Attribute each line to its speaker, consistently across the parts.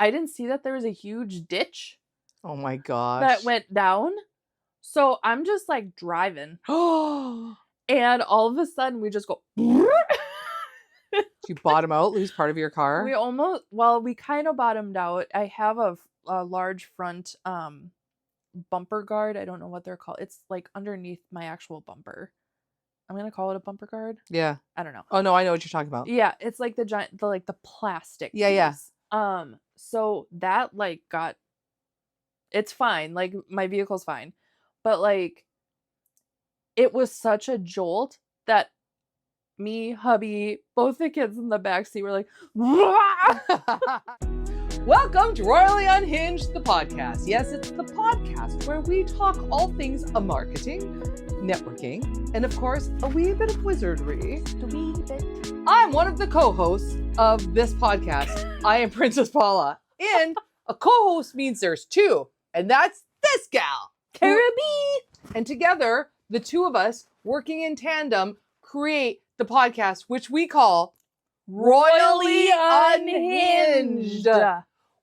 Speaker 1: I didn't see that there was a huge ditch
Speaker 2: Oh my gosh.
Speaker 1: that went down. So I'm just like driving.
Speaker 2: Oh.
Speaker 1: And all of a sudden we just go.
Speaker 2: Did you bottom out, lose part of your car?
Speaker 1: We kind of bottomed out. I have a large front bumper guard. I don't know what they're called. It's like underneath my actual bumper. I'm gonna call it a bumper guard.
Speaker 2: Yeah.
Speaker 1: I don't know.
Speaker 2: Oh no, I know what you're talking about.
Speaker 1: Yeah, it's like the plastic.
Speaker 2: Yeah,
Speaker 1: piece. Yeah. So that like it's fine. Like my vehicle's fine, but like it was such a jolt that me, hubby, both the kids in the backseat were like,
Speaker 2: Welcome to Royally Unhinged, the podcast. Yes, it's the podcast where we talk all things marketing, networking, and of course, a wee bit of wizardry.
Speaker 1: a wee bit.
Speaker 2: I'm one of the co-hosts of this podcast. I am Princess Paula. And a co-host means there's two, and that's this gal,
Speaker 1: Caribbean.
Speaker 2: And together, the two of us working in tandem create the podcast, which we call Royally Unhinged.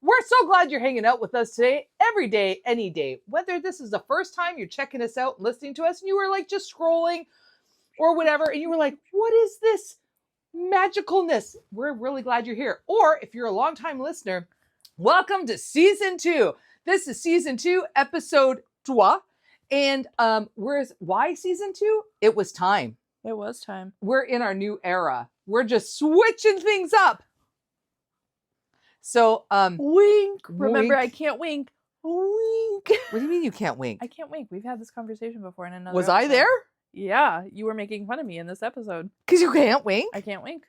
Speaker 2: We're so glad you're hanging out with us today, every day, any day. Whether this is the first time you're checking us out, listening to us, and you were like just scrolling or whatever, and you were like, what is this magicalness? We're really glad you're here. Or if you're a longtime listener, welcome to season 2. This is season 2, episode 3. And why season 2? It was time.
Speaker 1: It was time.
Speaker 2: We're in our new era. We're just switching things up. So,
Speaker 1: wink. Remember,
Speaker 2: wink.
Speaker 1: I can't wink. Wink.
Speaker 2: What do you mean you can't wink?
Speaker 1: I can't wink. We've had this conversation before in another
Speaker 2: Was
Speaker 1: episode.
Speaker 2: I there?
Speaker 1: Yeah, you were making fun of me in this episode.
Speaker 2: Because you can't wink?
Speaker 1: I can't wink.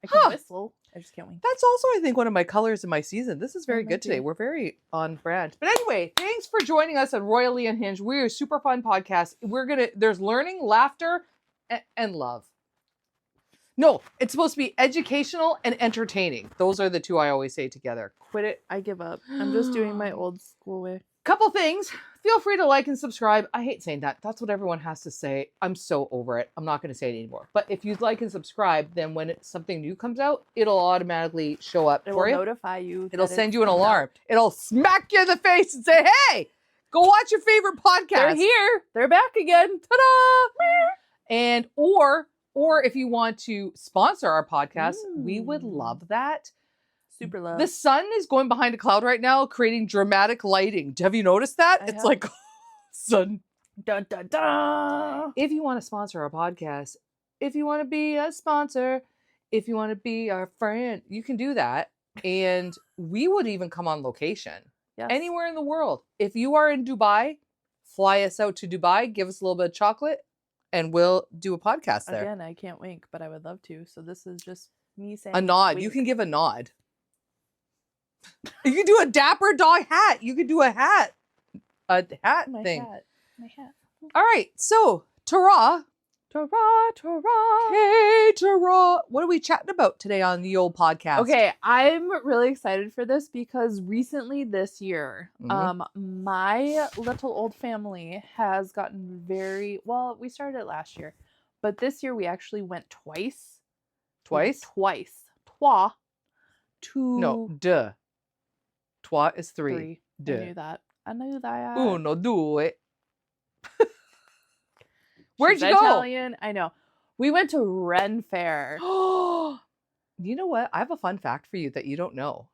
Speaker 1: I can whistle. I just can't wink.
Speaker 2: That's also, I think, one of my colors in my season. This is very
Speaker 1: might
Speaker 2: good today.
Speaker 1: be.
Speaker 2: We're very on brand. But anyway, thanks for joining us on Royally Unhinged. We're a super fun podcast. There's learning, laughter, and love. No, it's supposed to be educational and entertaining. Those are the two I always say together. Quit it.
Speaker 1: I give up. I'm just doing my old school way.
Speaker 2: Couple things. Feel free to like and subscribe. I hate saying that. That's what everyone has to say. I'm so over it. I'm not going to say it anymore. But if you'd like and subscribe, then when something new comes out, it'll automatically show up
Speaker 1: It
Speaker 2: for
Speaker 1: will
Speaker 2: you.
Speaker 1: notify you.
Speaker 2: It'll
Speaker 1: that
Speaker 2: send
Speaker 1: it's
Speaker 2: you an
Speaker 1: come out.
Speaker 2: alarm. It'll smack you in the face and say, hey, go watch your favorite podcast.
Speaker 1: They're here. They're back again. Ta-da!
Speaker 2: And or if you want to sponsor our podcast, we would love that.
Speaker 1: Super love.
Speaker 2: The sun is going behind a cloud right now, creating dramatic lighting. Have you noticed that?
Speaker 1: I
Speaker 2: It's
Speaker 1: have.
Speaker 2: like sun.
Speaker 1: Dun, dun, dun.
Speaker 2: If you want to sponsor our podcast, if you want to be a sponsor, if you want to be our friend, you can do that. And we would even come on location.
Speaker 1: Yes.
Speaker 2: Anywhere in the world. If you are in Dubai, fly us out to Dubai, give us a little bit of chocolate, and we'll do a podcast there.
Speaker 1: Again, I can't wink, but I would love to. So this is just me saying
Speaker 2: A nod.
Speaker 1: wink.
Speaker 2: You can give a nod. You can do a dapper dog hat. You could do a hat. A hat
Speaker 1: My
Speaker 2: thing.
Speaker 1: hat. My hat.
Speaker 2: All right. So, Tara.
Speaker 1: Ta-ra, ta-ra.
Speaker 2: Hey, Tara. What are we chatting about today on the old podcast?
Speaker 1: Okay, I'm really excited for this because recently this year,
Speaker 2: Mhm.
Speaker 1: my little old family has gotten we started it last year, but this year we actually went twice.
Speaker 2: Twice?
Speaker 1: Trois. Two.
Speaker 2: No, duh. Trois is 3.
Speaker 1: Three.
Speaker 2: Duh.
Speaker 1: I knew that.
Speaker 2: Uno, due. Where'd
Speaker 1: She's
Speaker 2: you go?
Speaker 1: Italian. I know. We went to Ren Fair.
Speaker 2: You know what? I have a fun fact for you that you don't know.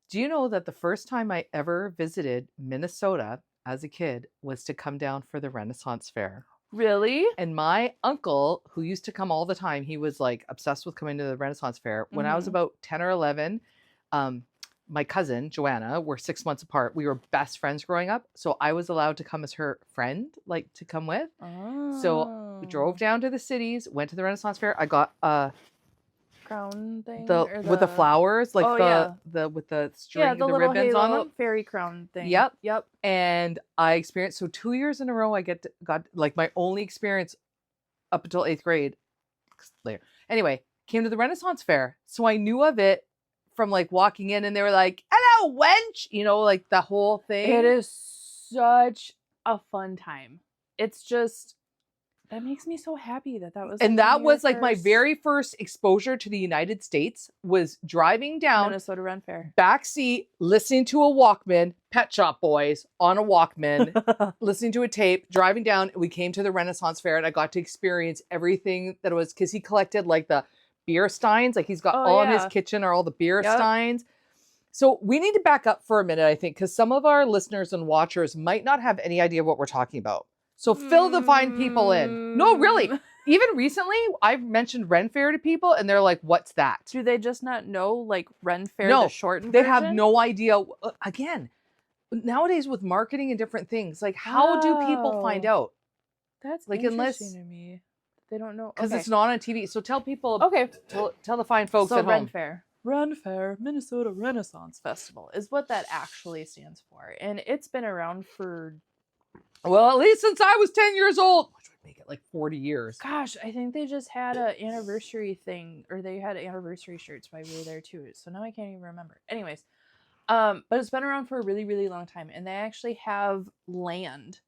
Speaker 2: Do you know that the first time I ever visited Minnesota as a kid was to come down for the Renaissance Fair?
Speaker 1: Really?
Speaker 2: And my uncle, who used to come all the time, he was like obsessed with coming to the Renaissance Fair. When I was
Speaker 1: Mhm.
Speaker 2: about 10 or 11, my cousin, Joanna, we're 6 months apart. We were best friends growing up. So I was allowed to come as her friend, like to come with. So we drove down to the cities, went to the Renaissance Fair. I got
Speaker 1: crown thing
Speaker 2: with the flowers, like
Speaker 1: yeah.
Speaker 2: with the string,
Speaker 1: Yeah,
Speaker 2: the
Speaker 1: little
Speaker 2: ribbons on
Speaker 1: halo
Speaker 2: them.
Speaker 1: fairy crown thing.
Speaker 2: Yep.
Speaker 1: Yep.
Speaker 2: And I experienced 2 years in a row. I got like my only experience up until 8th grade. Later, anyway, came to the Renaissance Fair, so I knew of it from like walking in, and they were like, "Hello, wench," like the whole thing.
Speaker 1: It is such a fun time. It's just That makes me so happy that that was
Speaker 2: And
Speaker 1: like one
Speaker 2: that
Speaker 1: of your
Speaker 2: was like my
Speaker 1: first
Speaker 2: very first exposure to the United States was driving down
Speaker 1: Minnesota Ren Fair.
Speaker 2: backseat, listening to a Walkman, Pet Shop Boys on a Walkman, listening to a tape, driving down. We came to the Renaissance Fair and I got to experience everything that was, because he collected like the beer steins, like he's got
Speaker 1: Oh,
Speaker 2: all in his
Speaker 1: yeah.
Speaker 2: kitchen are all the beer
Speaker 1: Yep.
Speaker 2: steins. So we need to back up for a minute, I think, because some of our listeners and watchers might not have any idea what we're talking about. So fill the fine people in. No, really. Even recently, I've mentioned Ren Fair to people and they're like, what's that?
Speaker 1: Do they just not know like Ren Fair,
Speaker 2: No,
Speaker 1: the shortened
Speaker 2: they
Speaker 1: version?
Speaker 2: have no idea. Again, nowadays with marketing and different things, like how do people find
Speaker 1: Oh.
Speaker 2: out?
Speaker 1: That's
Speaker 2: Like,
Speaker 1: interesting
Speaker 2: unless-
Speaker 1: to me. They don't know.
Speaker 2: Because
Speaker 1: Okay.
Speaker 2: it's not on TV. So tell people,
Speaker 1: Okay.
Speaker 2: tell the fine folks
Speaker 1: So
Speaker 2: at
Speaker 1: Ren
Speaker 2: home.
Speaker 1: Fair. Ren Fair, Minnesota Renaissance Festival is what that actually stands for. And it's been around for,
Speaker 2: Well, at least since I was 10 years old, which would make it like 40 years.
Speaker 1: gosh, I think they just had an anniversary thing, or they had anniversary shirts while we were there too. So now I can't even remember. Anyways, but it's been around for a really, really long time. And they actually have land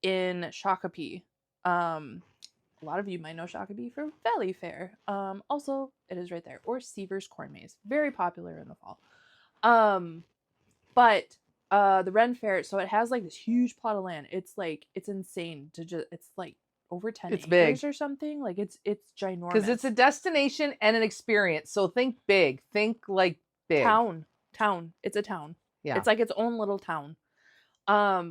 Speaker 1: in Shakopee. A lot of you might know Shakopee from Valley Fair. Also, it is right there. Or Seaver's Corn Maze. Very popular in the fall. But the Ren Fair, so it has like this huge plot of land. It's like, it's insane to just, it's like over 10
Speaker 2: It's
Speaker 1: acres
Speaker 2: big.
Speaker 1: or something. Like it's ginormous.
Speaker 2: Because it's a destination and an experience. So think big. Think like big.
Speaker 1: town. It's a town.
Speaker 2: Yeah.
Speaker 1: It's like its own little town.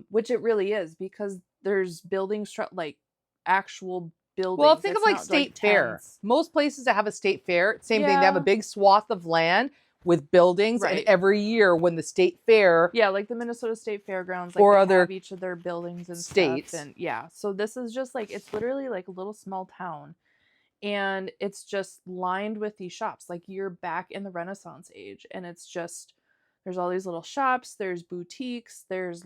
Speaker 1: Which it really is, because there's buildings, like actual buildings.
Speaker 2: Well, think of
Speaker 1: It's
Speaker 2: like
Speaker 1: not,
Speaker 2: state fair.
Speaker 1: tents.
Speaker 2: Most places that have a state fair, same thing. They have a
Speaker 1: Yeah.
Speaker 2: big swath of land with buildings.
Speaker 1: Right.
Speaker 2: And every year when the state fair,
Speaker 1: Yeah, like the Minnesota State Fairgrounds, like
Speaker 2: Or
Speaker 1: they
Speaker 2: other
Speaker 1: have each of their buildings and
Speaker 2: states.
Speaker 1: stuff. And yeah, so this is just like, it's literally like a little small town, and it's just lined with these shops. Like you're back in the Renaissance age, and it's just, there's all these little shops, there's boutiques, there's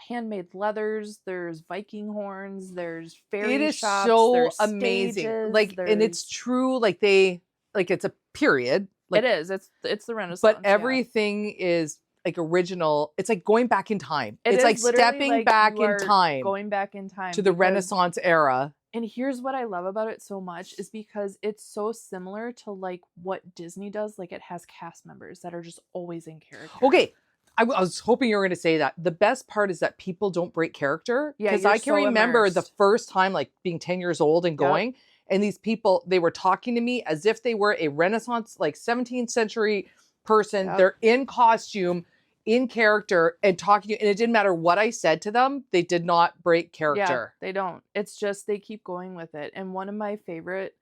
Speaker 1: handmade leathers, there's Viking horns, there's fairy
Speaker 2: it is
Speaker 1: shops,
Speaker 2: so
Speaker 1: there's
Speaker 2: amazing.
Speaker 1: stages,
Speaker 2: Like, and it's
Speaker 1: there's-
Speaker 2: true. Like it's a period. Like,
Speaker 1: it is. It's the Renaissance.
Speaker 2: but
Speaker 1: yeah.
Speaker 2: everything is like original. It's like going back in time.
Speaker 1: It
Speaker 2: It's
Speaker 1: is
Speaker 2: like
Speaker 1: literally
Speaker 2: stepping
Speaker 1: like
Speaker 2: back
Speaker 1: you
Speaker 2: in
Speaker 1: are
Speaker 2: time
Speaker 1: going back in time
Speaker 2: to the
Speaker 1: because-
Speaker 2: Renaissance era.
Speaker 1: And here's what I love about it so much is because it's so similar to like what Disney does. Like it has cast members that are just always in character.
Speaker 2: Okay. I was hoping you were going to say that. The best part is that people don't break character.
Speaker 1: Yeah,
Speaker 2: Because
Speaker 1: you're
Speaker 2: I can
Speaker 1: so
Speaker 2: remember the
Speaker 1: immersed.
Speaker 2: first time, like being 10 years old and
Speaker 1: Yep.
Speaker 2: going, and these people, they were talking to me as if they were a Renaissance, like 17th century person.
Speaker 1: Yep.
Speaker 2: They're in costume, in character, and talking to you. And it didn't matter what I said to them, they did not break character.
Speaker 1: Yeah, they don't. It's just they keep going with it. And one of my favorite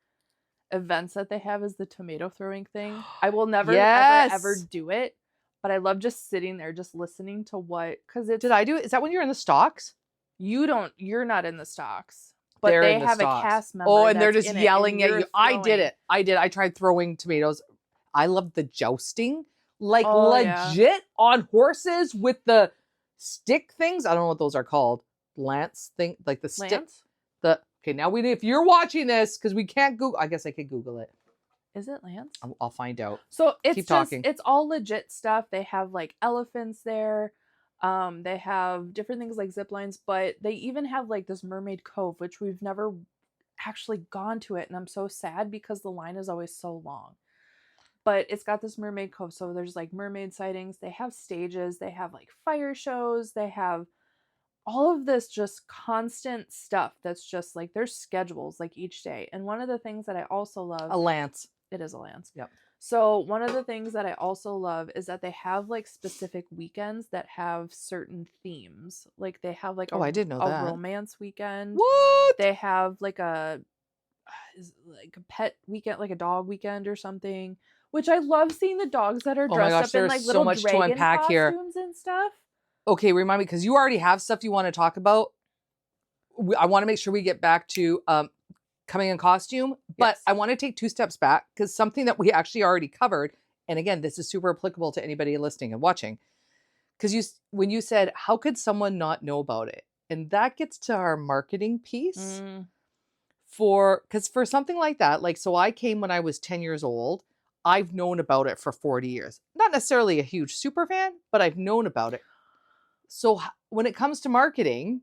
Speaker 1: events that they have is the tomato throwing thing. I will never
Speaker 2: Yes.
Speaker 1: ever do it, but I love just sitting there, just listening to what, because it's
Speaker 2: Did I do it? Is that when you're in the stocks?
Speaker 1: you're not in the stocks, but
Speaker 2: They're
Speaker 1: they
Speaker 2: in the
Speaker 1: have
Speaker 2: stocks.
Speaker 1: a cast member.
Speaker 2: Oh, and they're
Speaker 1: that's
Speaker 2: just
Speaker 1: in it, and
Speaker 2: yelling at
Speaker 1: you're
Speaker 2: you. I did
Speaker 1: throwing.
Speaker 2: it. I tried throwing tomatoes. I love the jousting. Like
Speaker 1: Oh, yeah.
Speaker 2: legit on horses with the stick things. I don't know what those are called. Lance thing, like the stick.
Speaker 1: Lance?
Speaker 2: Okay, now if you're watching this, because we can't Google, I guess I could Google it.
Speaker 1: Is it Lance?
Speaker 2: I'll find out.
Speaker 1: So it's
Speaker 2: Keep
Speaker 1: just
Speaker 2: talking.
Speaker 1: it's all legit stuff. They have like elephants there. They have different things like zip lines, but they even have like this mermaid cove, which we've never actually gone to it, and I'm so sad because the line is always so long. But it's got this mermaid cove, so there's like mermaid sightings. They have stages. They have like fire shows. They have all of this just constant stuff that's just like there's schedules like each day. And one of the things that I also love,
Speaker 2: A lance.
Speaker 1: it is a Lance.
Speaker 2: Yep.
Speaker 1: So one of the things that I also love is that they have like specific weekends that have certain themes. Like they have like
Speaker 2: Oh, I didn't know
Speaker 1: a
Speaker 2: that.
Speaker 1: romance weekend.
Speaker 2: What?
Speaker 1: They have like a pet weekend, like a dog weekend or something. Which I love seeing the dogs that are
Speaker 2: Oh my
Speaker 1: dressed
Speaker 2: gosh,
Speaker 1: up in
Speaker 2: there's
Speaker 1: like
Speaker 2: so
Speaker 1: little
Speaker 2: much to
Speaker 1: dragon
Speaker 2: unpack here.
Speaker 1: costumes and stuff.
Speaker 2: Okay, remind me, because you already have stuff you want to talk about. I want to make sure we get back to coming in costume, but
Speaker 1: Yes.
Speaker 2: I want to take 2 steps back because something that we actually already covered, and again, this is super applicable to anybody listening and watching, because when you said, how could someone not know about it? And that gets to our marketing piece because for something like that, like, so I came when I was 10 years old. I've known about it for 40 years. Not necessarily a huge super fan, but I've known about it. So when it comes to marketing,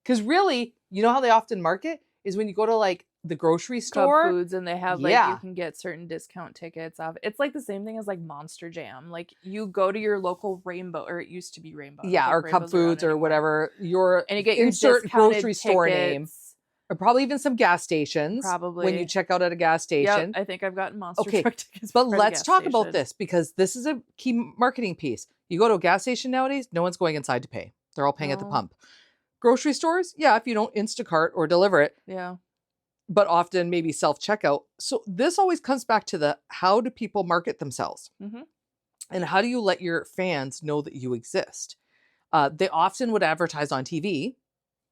Speaker 2: because really, you know how they often market? is when you go to like the grocery
Speaker 1: Cub
Speaker 2: store.
Speaker 1: Foods, and they have like you
Speaker 2: Yeah.
Speaker 1: can get certain discount tickets off. It's like the same thing as like Monster Jam. Like you go to your local Rainbow, or it used to be Rainbow. I don't
Speaker 2: Yeah,
Speaker 1: think
Speaker 2: or Cub
Speaker 1: Rainbow's around
Speaker 2: Foods or
Speaker 1: anymore.
Speaker 2: whatever. Your
Speaker 1: And you get your
Speaker 2: insert
Speaker 1: discounted
Speaker 2: grocery store name.
Speaker 1: tickets.
Speaker 2: Or probably even some gas stations.
Speaker 1: Probably.
Speaker 2: When you check out at a gas
Speaker 1: Yep,
Speaker 2: station.
Speaker 1: I think I've gotten Monster
Speaker 2: Okay,
Speaker 1: Truck tickets.
Speaker 2: But
Speaker 1: before the
Speaker 2: let's
Speaker 1: gas
Speaker 2: talk about
Speaker 1: station.
Speaker 2: this, because this is a key marketing piece. You go to a gas station nowadays, no one's going inside to pay. They're all paying at the
Speaker 1: No.
Speaker 2: pump. Grocery stores, yeah, if you don't Instacart or deliver it,
Speaker 1: Yeah.
Speaker 2: but often maybe self-checkout. So this always comes back to the how do people market themselves?
Speaker 1: Mhm.
Speaker 2: And how do you let your fans know that you exist? They often would advertise on TV,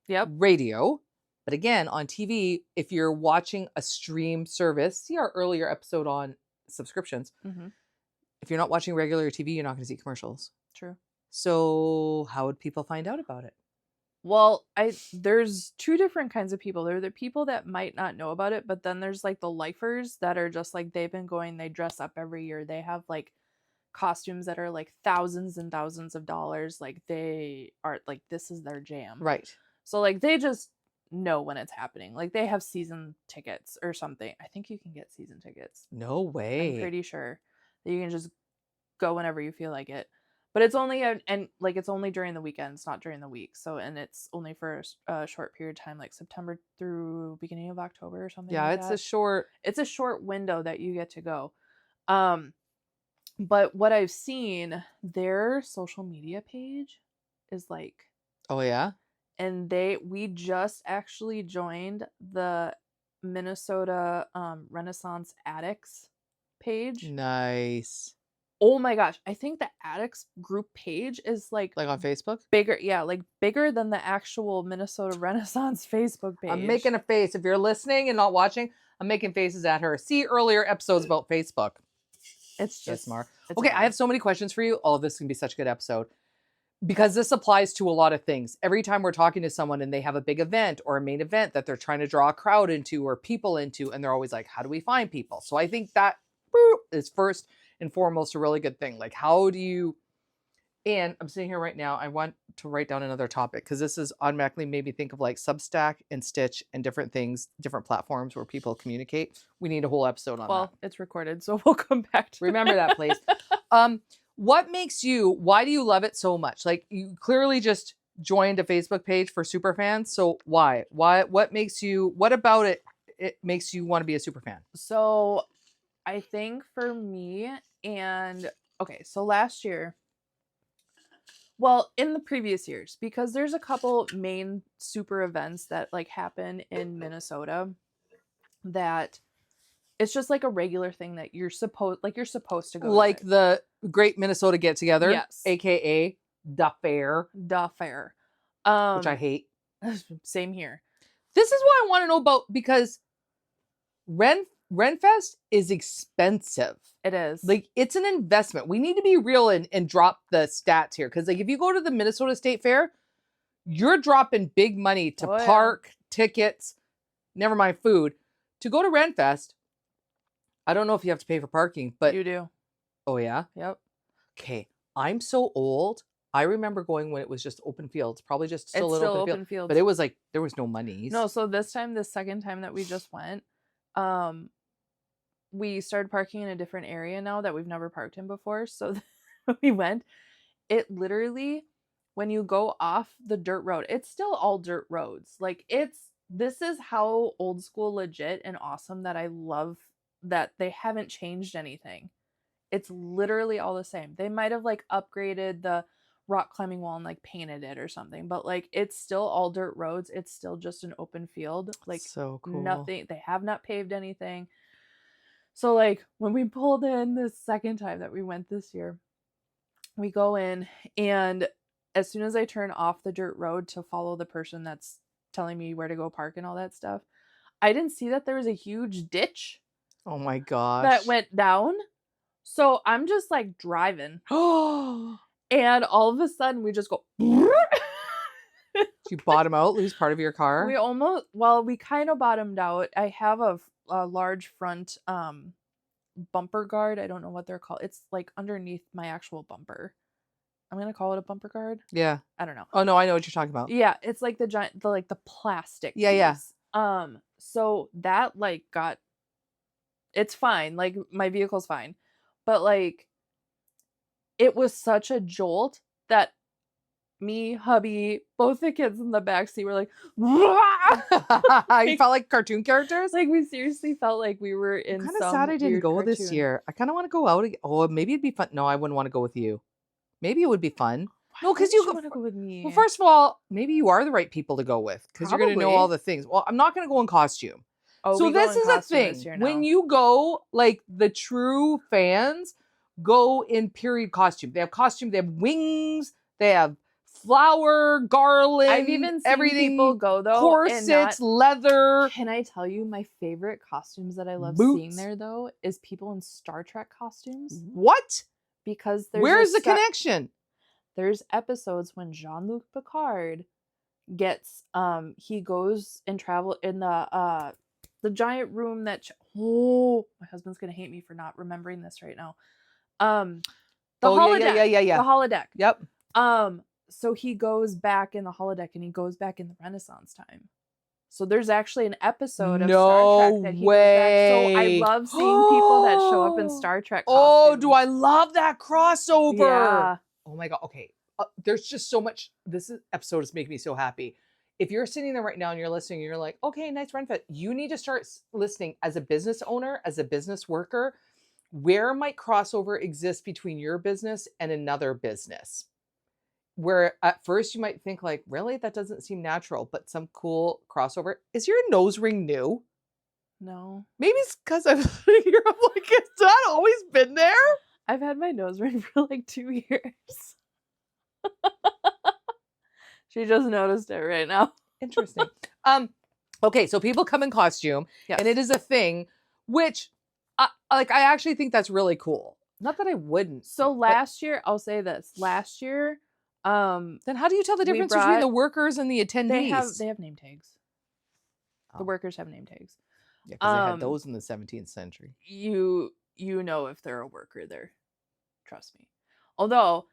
Speaker 1: Yep.
Speaker 2: radio. But again, on TV, if you're watching a stream service, see our earlier episode on subscriptions.
Speaker 1: Mhm.
Speaker 2: If you're not watching regular TV, you're not going to see commercials.
Speaker 1: True.
Speaker 2: So how would people find out about it?
Speaker 1: Well, there's two different kinds of people. There are the people that might not know about it, but then there's like the lifers that are just like they've been going, they dress up every year. They have like costumes that are like thousands and thousands of dollars. Like they are like this is their jam.
Speaker 2: Right.
Speaker 1: So like they just know when it's happening. Like they have season tickets or something. I think you can get season tickets.
Speaker 2: No way.
Speaker 1: I'm pretty sure that you can just go whenever you feel like it. But it's only it's only during the weekends, not during the week. So and it's only for a short period of time, like September through beginning of October or something.
Speaker 2: Yeah,
Speaker 1: like
Speaker 2: it's
Speaker 1: that. It's a short window that you get to go. But what I've seen, their social media page is like,
Speaker 2: oh yeah,
Speaker 1: and we just actually joined the Minnesota Renaissance Addicts page.
Speaker 2: nice.
Speaker 1: Oh my gosh, I think the Addicts group page is like
Speaker 2: on Facebook?
Speaker 1: Bigger, yeah, like bigger than the actual Minnesota Renaissance Facebook page.
Speaker 2: I'm making a face. If you're listening and not watching, I'm making faces at her. See earlier episodes about Facebook.
Speaker 1: It's just
Speaker 2: smart.
Speaker 1: it's
Speaker 2: Okay, I
Speaker 1: annoying.
Speaker 2: have so many questions for you. Oh, this can be such a good episode. Because this applies to a lot of things. Every time we're talking to someone and they have a big event or a main event that they're trying to draw a crowd into or people into, and they're always like, how do we find people? So I think that is first and foremost a really good thing. Like, how do you, and I'm sitting here right now, I want to write down another topic because this is automatically made me think of like Substack and Stitch and different things, different platforms where people communicate. We need a whole episode on that.
Speaker 1: Well, it's recorded, so we'll come back to
Speaker 2: Remember that, please. Why do you love it so much? Like you clearly just joined a Facebook page for super fans. So why? What about it makes you want to be a super fan?
Speaker 1: So I think for me, and okay, so last year, well, in the previous years, because there's a couple main super events that like happen in Minnesota that it's just like a regular thing that you're supposed to go
Speaker 2: like
Speaker 1: to.
Speaker 2: The Great Minnesota Get Together,
Speaker 1: yes,
Speaker 2: aka the fair,
Speaker 1: which
Speaker 2: I hate.
Speaker 1: Same here.
Speaker 2: This is what I want to know about, because Ren Fest is expensive.
Speaker 1: It is.
Speaker 2: Like, it's an investment. We need to be real and drop the stats here. Because, like, if you go to the Minnesota State Fair, you're dropping big money to park, tickets, never mind food. To go to Ren Fest, I don't know if you have to pay for parking, but...
Speaker 1: You do.
Speaker 2: Oh, yeah?
Speaker 1: Yep.
Speaker 2: Okay. I'm so old. I remember going when it was just open fields. Probably just still an open field. But it was like, there was no monies.
Speaker 1: No, so the second time that we just went, we started parking in a different area now that we've never parked in before. So when we went, it literally, when you go off the dirt road, it's still all dirt roads. Like this is how old school legit and awesome that I love that they haven't changed anything. It's literally all the same. They might have like upgraded the rock climbing wall and like painted it or something, but like it's still all dirt roads. It's still just an open field. Like
Speaker 2: so cool.
Speaker 1: Nothing. They have not paved anything. So like when we pulled in the second time that we went this year, we go in, and as soon as I turn off the dirt road to follow the person that's telling me where to go park and all that stuff, I didn't see that there was a huge ditch.
Speaker 2: Oh my gosh.
Speaker 1: That went down. So I'm just like driving. And all of a sudden we just go.
Speaker 2: Did you bottom out, lose part of your car?
Speaker 1: We kind of bottomed out. I have a large front bumper guard. I don't know what they're called. It's like underneath my actual bumper. I'm going to call it a bumper guard.
Speaker 2: Yeah.
Speaker 1: I don't know.
Speaker 2: Oh no, I know what you're talking about.
Speaker 1: Yeah, it's like the plastic
Speaker 2: piece. Yeah.
Speaker 1: So that like got it's fine. Like my vehicle's fine. But like it was such a jolt that me, hubby, both the kids in the backseat were like,
Speaker 2: You felt like cartoon characters?
Speaker 1: like we seriously felt like we were
Speaker 2: I'm
Speaker 1: in
Speaker 2: kind of
Speaker 1: some
Speaker 2: sad I didn't
Speaker 1: weird
Speaker 2: go
Speaker 1: cartoon.
Speaker 2: this year. I kind of want to go out again. Oh, maybe it'd be fun. No, I wouldn't want to go with you. Maybe it would be fun. No, because you
Speaker 1: want to go with me.
Speaker 2: Well, first of all, maybe you are the right people to go with because you're going to know
Speaker 1: Probably.
Speaker 2: all the things. Well, I'm not going to go in costume.
Speaker 1: Oh,
Speaker 2: So
Speaker 1: we go
Speaker 2: this
Speaker 1: in
Speaker 2: is a
Speaker 1: costume
Speaker 2: thing.
Speaker 1: this year
Speaker 2: When
Speaker 1: now.
Speaker 2: you go, like the true fans go in period costume. They have costume. They have wings. They have flower, garland.
Speaker 1: I've even seen
Speaker 2: everything.
Speaker 1: people go though,
Speaker 2: Corsets, leather.
Speaker 1: Can I tell you my favorite costumes that I love
Speaker 2: Boots.
Speaker 1: seeing there though is people in Star Trek costumes
Speaker 2: What?
Speaker 1: because there's
Speaker 2: Where's the connection?
Speaker 1: There's episodes when Jean-Luc Picard gets he goes and travel in the giant room that my husband's gonna hate me for not remembering this right now. The holodeck.
Speaker 2: Yeah.
Speaker 1: The holodeck.
Speaker 2: Yep.
Speaker 1: So he goes back in the holodeck and he goes back in the Renaissance time. So there's actually an episode of Star Trek that he goes back. So I love seeing people that show up in Star Trek costumes.
Speaker 2: Oh, do I love that crossover?
Speaker 1: Yeah.
Speaker 2: Oh my God. Okay. There's just so much. Episode is making me so happy. If you're sitting there right now and you're listening, and you're like, okay, nice Ren Fest. You need to start listening as a business owner, as a business worker. Where might crossover exist between your business and another business? Where at first you might think like, really, that doesn't seem natural, but some cool crossover. Is your nose ring new?
Speaker 1: No.
Speaker 2: Maybe it's because I'm here. I'm like, has that always been there?
Speaker 1: I've had my nose ring for like 2 years. She just noticed it right now.
Speaker 2: Interesting. Okay, so people come in costume,
Speaker 1: Yes.
Speaker 2: and it is a thing, which, I actually think that's really cool. Not that I wouldn't.
Speaker 1: So last year, I'll say this. Last year,
Speaker 2: then how do you tell the difference between the workers and the attendees?
Speaker 1: they have name tags. The workers have name tags.
Speaker 2: Yeah, because they had those in the 17th century.
Speaker 1: You know if they're a worker there. Trust me. Although,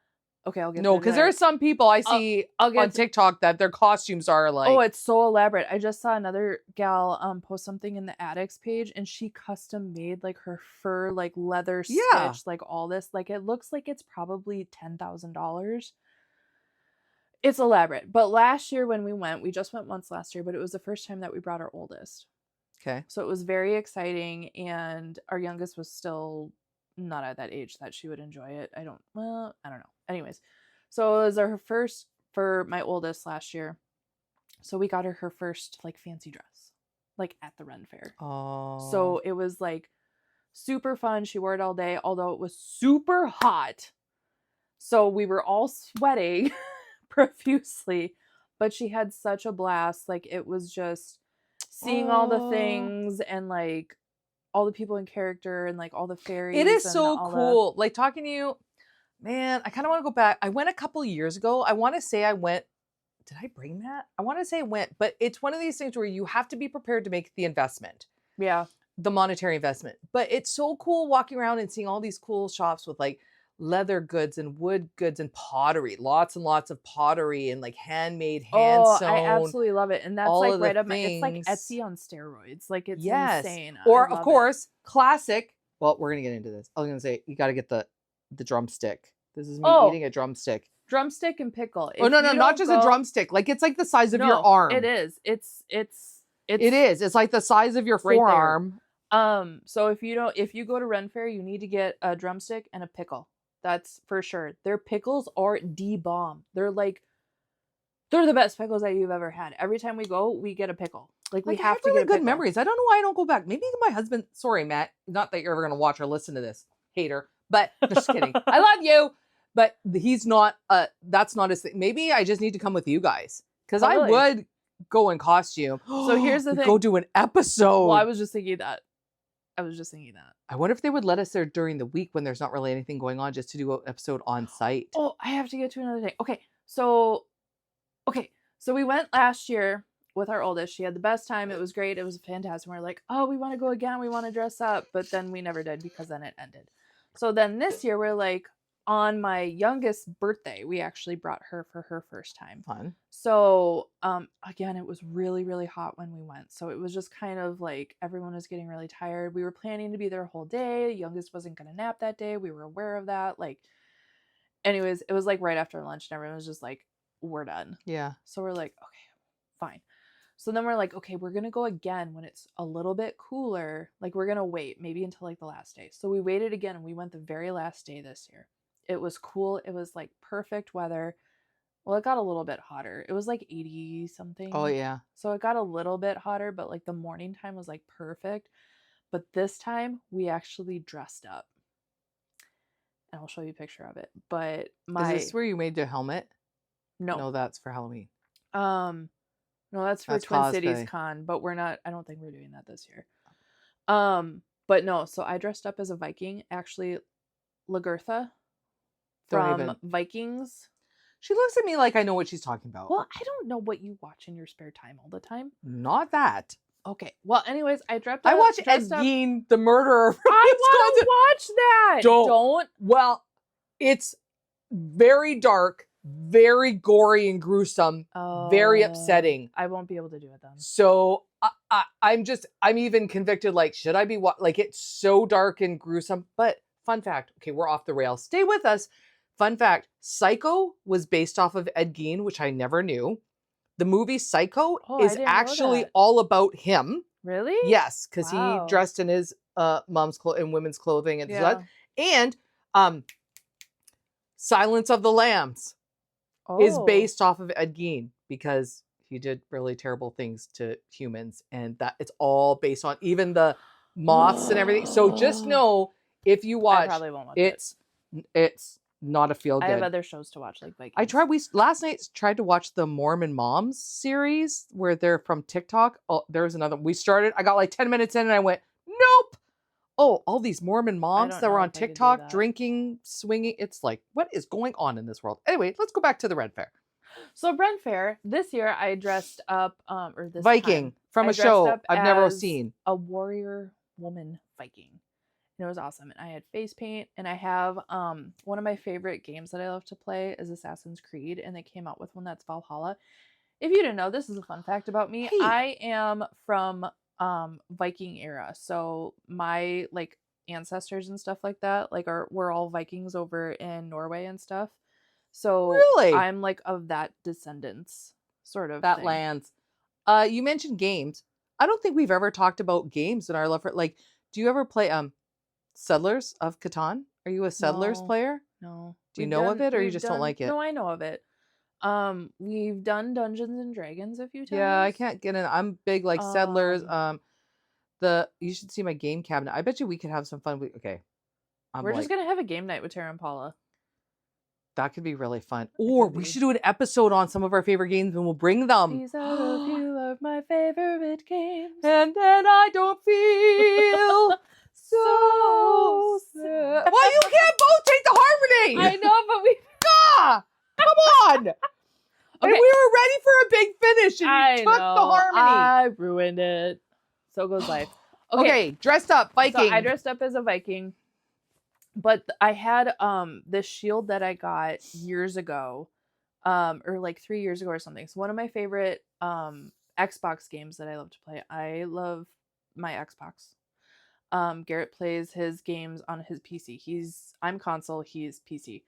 Speaker 1: okay, I'll get
Speaker 2: No, because there are some people I see on
Speaker 1: to
Speaker 2: TikTok that their costumes are like,
Speaker 1: oh, it's so elaborate. I just saw another gal post something in the Addicts page, and she custom made like her fur, like leather stitch, like all this. Like it looks like it's probably $10,000. It's elaborate. But last year when we just went once last year, but it was the first time that we brought our oldest.
Speaker 2: okay.
Speaker 1: So it was very exciting, and our youngest was still not at that age that she would enjoy it. I don't know. Anyways, so it was her first for my oldest last year. So we got her first like fancy dress, like at the Ren Fair.
Speaker 2: Oh.
Speaker 1: So it was like super fun. She wore it all day, although it was super hot. So we were all sweating profusely, but she had such a blast. Like it was just seeing all the things and like all the people in character and like all the fairies.
Speaker 2: It is so cool. Like talking to you, man, I kind of want to go back. I went a couple years ago. I want to say I went. Did I bring that? I want to say I went, but it's one of these things where you have to be prepared to make the investment.
Speaker 1: Yeah.
Speaker 2: The monetary investment. But it's so cool walking around and seeing all these cool shops with like leather goods and wood goods and pottery. Lots and lots of pottery and like handmade, hand sewn.
Speaker 1: I absolutely love it. And that's like right up my, it's like
Speaker 2: things.
Speaker 1: Etsy on steroids. Like it's insane.
Speaker 2: Or of course, classic. Well, we're going to get into this. I was going to say, you got to get the drumstick. This is me eating a drumstick.
Speaker 1: Drumstick and pickle.
Speaker 2: Oh, no, not just a drumstick. Like it's like the size of your arm.
Speaker 1: It is. It is.
Speaker 2: It's like the size of your forearm.
Speaker 1: So if you go to Ren Fair, you need to get a drumstick and a pickle. That's for sure. Their pickles are bomb. They're the best pickles that you've ever had. Every time we go, we get a pickle. Like we have to
Speaker 2: really
Speaker 1: get a
Speaker 2: good
Speaker 1: pickle.
Speaker 2: memories. I don't know why I don't go back. Maybe my husband. Sorry, Matt. Not that you're ever going to watch or listen to this, hater. But just kidding. I love you. But he's not. That's not his thing. Maybe I just need to come with you guys because I would go in costume.
Speaker 1: So here's the thing.
Speaker 2: Go do an episode.
Speaker 1: Well, I was just thinking that. I
Speaker 2: wonder if they would let us there during the week when there's not really anything going on, just to do an episode on site.
Speaker 1: Oh, I have to get to another thing. Okay, so we went last year with our oldest. She had the best time. It was great. It was fantastic. We're like, oh, we want to go again. We want to dress up. But then we never did because then it ended. So then this year we're like, on my youngest birthday, we actually brought her for her first time.
Speaker 2: Fun.
Speaker 1: So, again, it was really, really hot when we went. So it was just kind of like everyone was getting really tired. We were planning to be there a whole day. The youngest wasn't going to nap that day. We were aware of that. Like, anyways, it was like right after lunch and everyone was just like, we're done.
Speaker 2: Yeah.
Speaker 1: So we're like, okay, fine. So then we're like, okay, we're going to go again when it's a little bit cooler. Like, we're going to wait maybe until like the last day. So we waited again and we went the very last day this year. It was cool. It was like perfect weather. Well, it got a little bit hotter. It was like 80 something.
Speaker 2: Oh, yeah.
Speaker 1: So it got a little bit hotter, but like the morning time was like perfect. But this time we actually dressed up. And I'll show you a picture of it. But
Speaker 2: Is this where you made the helmet?
Speaker 1: No.
Speaker 2: No, that's for Halloween.
Speaker 1: No, that's for
Speaker 2: That's
Speaker 1: Twin
Speaker 2: cosplay.
Speaker 1: Cities Con, but I don't think we're doing that this year. But no, so I dressed up as a Viking, actually Lagertha from Vikings.
Speaker 2: She looks at me like I know what she's talking about.
Speaker 1: Well, I don't know what you watch in your spare time all the time.
Speaker 2: Not that.
Speaker 1: Okay. Well, anyways, I
Speaker 2: I watch Ed Gein, the murderer.
Speaker 1: I want to watch that. Don't.
Speaker 2: Well, it's very dark, very gory and gruesome, very upsetting.
Speaker 1: I won't be able to do it then.
Speaker 2: So I'm even convicted. Like, should I be like? It's so dark and gruesome. But fun fact. Okay, we're off the rails. Stay with us. Fun fact, Psycho was based off of Ed Gein, which I never knew. The movie Psycho is actually all about him.
Speaker 1: Really?
Speaker 2: Yes, because he dressed in his mom's and women's clothing and stuff. And Silence of the Lambs is based off of Ed Gein because he did really terrible things to humans, and that it's all based on even the moths and everything. So just know if you watch,
Speaker 1: I probably won't watch
Speaker 2: it's not a feel good.
Speaker 1: I have other shows to watch like Vikings.
Speaker 2: We last night tried to watch the Mormon Moms series where they're from TikTok. Oh, there's another. I got like 10 minutes in and I went, nope. Oh, all these Mormon moms that were on TikTok drinking, swinging. It's like, what is going on in this world? Anyway, let's go back to the Ren Fair.
Speaker 1: So Ren Fair, this year I dressed up,
Speaker 2: Viking from a show I've never seen.
Speaker 1: A warrior woman Viking. And it was awesome. And I had face paint, and I have one of my favorite games that I love to play is Assassin's Creed, and they came out with one that's Valhalla. If you didn't know, this is a fun fact about me. Hey. I am from Viking era. So my like ancestors and stuff like that, like we're all Vikings over in Norway and stuff. So
Speaker 2: really?
Speaker 1: I'm like of that descendants sort of
Speaker 2: that
Speaker 1: thing.
Speaker 2: lands. You mentioned games. I don't think we've ever talked about games in our love for like, do you ever play Settlers of Catan? Are you a Settlers player?
Speaker 1: No.
Speaker 2: Do you know of it or you just don't like it?
Speaker 1: No, I know of it. We've done Dungeons and Dragons a few times.
Speaker 2: Yeah, I can't get in. I'm big like Settlers. You should see my game cabinet. I bet you we could have some fun. Okay.
Speaker 1: We're just gonna have a game night with Tara and Paula.
Speaker 2: That could be really fun. Or we should do an episode on some of our favorite games and we'll bring them.
Speaker 1: These are a few of my favorite games.
Speaker 2: And then I don't feel so sad. Well, you can't both take the harmony.
Speaker 1: I know, but we...
Speaker 2: Come on. Okay. And we were ready for a big finish and you took the harmony.
Speaker 1: I ruined it. So goes life.
Speaker 2: Okay, dressed up, Viking.
Speaker 1: So I dressed up as a Viking. But I had this shield that I got years ago, or like 3 years ago or something. So one of my favorite Xbox games that I love to play. I love my Xbox. Garrett plays his games on his PC. I'm console, he's PC.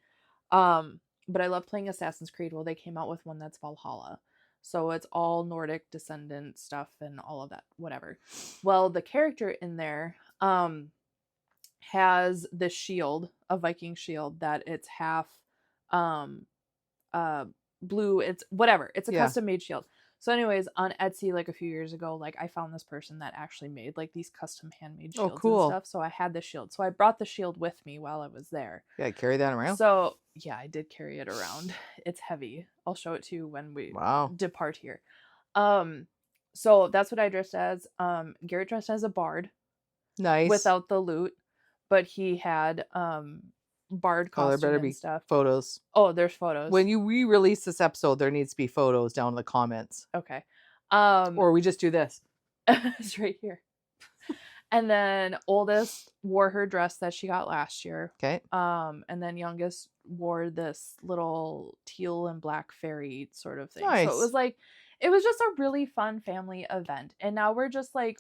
Speaker 1: But I love playing Assassin's Creed. Well, they came out with one that's Valhalla. So it's all Nordic descendant stuff and all of that, whatever. Well, the character in there has this shield, a Viking shield, that it's half blue. It's whatever. It's a custom made shield. So anyways, on Etsy, like a few years ago, like I found this person that actually made like these custom handmade shields and stuff. So I had the shield. So I brought the shield with me while I was there.
Speaker 2: Yeah, carry that around?
Speaker 1: So yeah, I did carry it around. It's heavy. I'll show it to you when we depart here. So that's what I dressed as. Garrett dressed as a bard.
Speaker 2: Nice.
Speaker 1: Without the loot. But he had bard costume
Speaker 2: there better
Speaker 1: and
Speaker 2: be
Speaker 1: stuff.
Speaker 2: Photos.
Speaker 1: Oh, there's photos.
Speaker 2: When you re-release this episode, there needs to be photos down in the comments.
Speaker 1: Okay.
Speaker 2: Or we just do this.
Speaker 1: It's right here. And then oldest wore her dress that she got last year.
Speaker 2: Okay.
Speaker 1: And then youngest wore this little teal and black fairy sort of thing. So
Speaker 2: Nice.
Speaker 1: it was like, it was just a really fun family event. And now we're just like,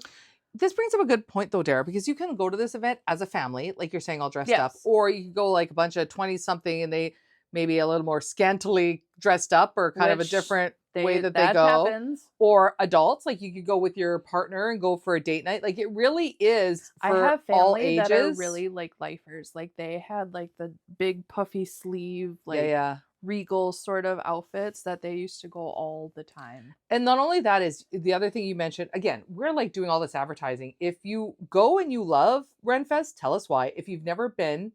Speaker 2: This brings up a good point though, Dara, because you can go to this event as a family, like you're saying, all dressed up,
Speaker 1: yes,
Speaker 2: or you can go like a bunch of 20 something and they maybe a little more scantily dressed up or kind of a
Speaker 1: which
Speaker 2: different way that they
Speaker 1: that
Speaker 2: go.
Speaker 1: happens.
Speaker 2: Or adults, like you could go with your partner and go for a date night. Like it really is
Speaker 1: I
Speaker 2: for
Speaker 1: have
Speaker 2: all
Speaker 1: family
Speaker 2: ages.
Speaker 1: that are really like lifers. Like they had like the big puffy sleeve, like
Speaker 2: yeah.
Speaker 1: regal sort of outfits that they used to go all the time.
Speaker 2: And not only that is the other thing you mentioned, again, we're like doing all this advertising. If you go and you love Ren Fest, tell us why. If you've never been,